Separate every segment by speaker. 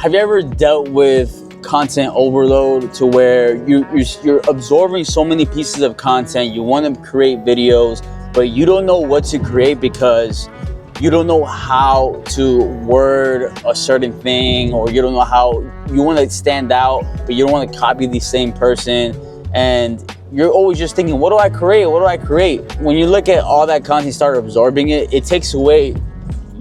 Speaker 1: Have you ever dealt with content overload to where you're absorbing so many pieces of content, you want to create videos, but you don't know what to create because you don't know how to word a certain thing, or you don't know how you want to stand out, but you don't want to copy the same person, and you're always just thinking, what do I create? What do I create? When you look at all that content, start absorbing it, it takes away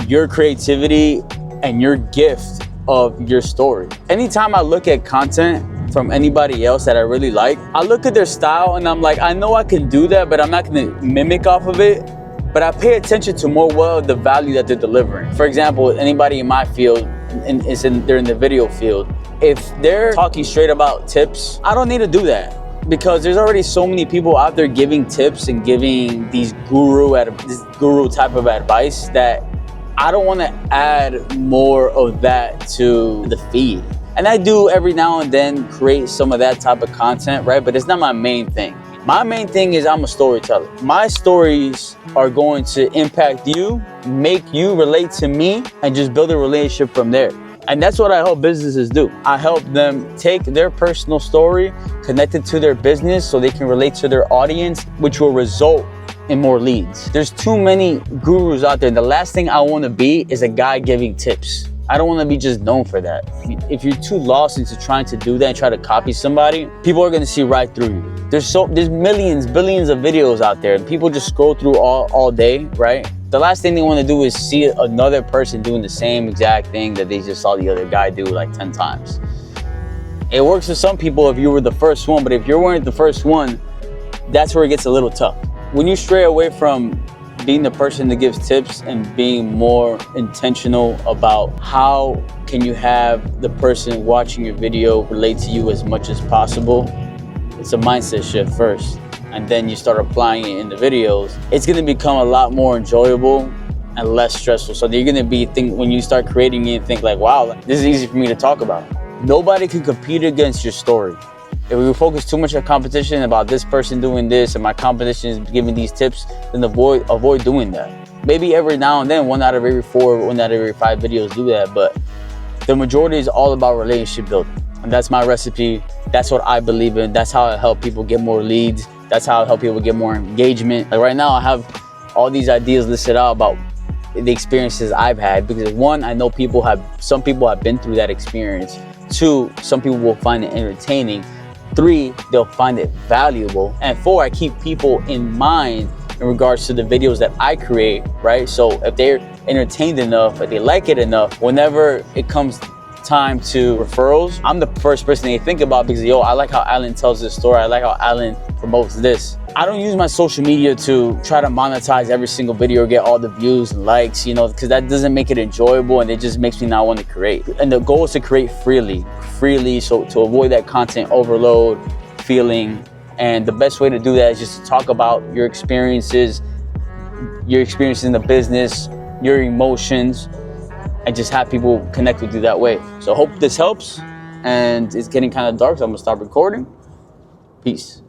Speaker 1: your creativity and your gift of your story. Anytime I look at content from anybody else that I really like, I look at their style and I'm like, I know I can do that, but I'm not gonna mimic off of it. But I pay attention to more the value that they're delivering. For example, anybody in my field, they're in the video field, if they're talking straight about tips, I don't need to do that, because there's already so many people out there giving tips and giving this guru type of advice that I don't want to add more of that to the feed. And I do every now and then create some of that type of content, right? But it's not my main thing. My main thing is I'm a storyteller. My stories are going to impact you, make you relate to me, and just build a relationship from there. And that's what I help businesses do. I help them take their personal story, connect it to their business so they can relate to their audience, which will result in more leads. There's too many gurus out there. The last thing I want to be is a guy giving tips. I don't want to be just known for that. If you're too lost into trying to do that and try to copy somebody, people are going to see right through you. There's millions, billions of videos out there. People just scroll through all day, right? The last thing they want to do is see another person doing the same exact thing that they just saw the other guy do like 10 times. It works for some people if you were the first one, but if you weren't the first one, that's where it gets a little tough. When you stray away from being the person that gives tips and being more intentional about how can you have the person watching your video relate to you as much as possible, it's a mindset shift first. And then you start applying it in the videos, it's gonna become a lot more enjoyable and less stressful. So you're gonna when you start creating it, think like, wow, this is easy for me to talk about. Nobody can compete against your story. If we focus too much on competition about this person doing this and my competition is giving these tips, then avoid doing that. Maybe every now and then, 1 out of every 4, 1 out of every 5 videos do that, but the majority is all about relationship building. And that's my recipe. That's what I believe in. That's how I help people get more leads. That's how I help people get more engagement. Like right now, I have all these ideas listed out about the experiences I've had, because 1, I know some people have been through that experience. 2, some people will find it entertaining. 3, they'll find it valuable. And 4, I keep people in mind in regards to the videos that I create, right? So if they're entertained enough, if they like it enough, whenever it comes time to referrals, I'm the first person they think about, because I like how Alan tells this story. I like how Alan promotes this. I don't use my social media to try to monetize every single video or get all the views and likes, because that doesn't make it enjoyable, and it just makes me not want to create. And the goal is to create freely, so to avoid that content overload feeling. And the best way to do that is just to talk about your experiences in the business, your emotions, and just have people connect with you that way. So I hope this helps. And it's getting kind of dark, so I'm gonna stop recording. Peace.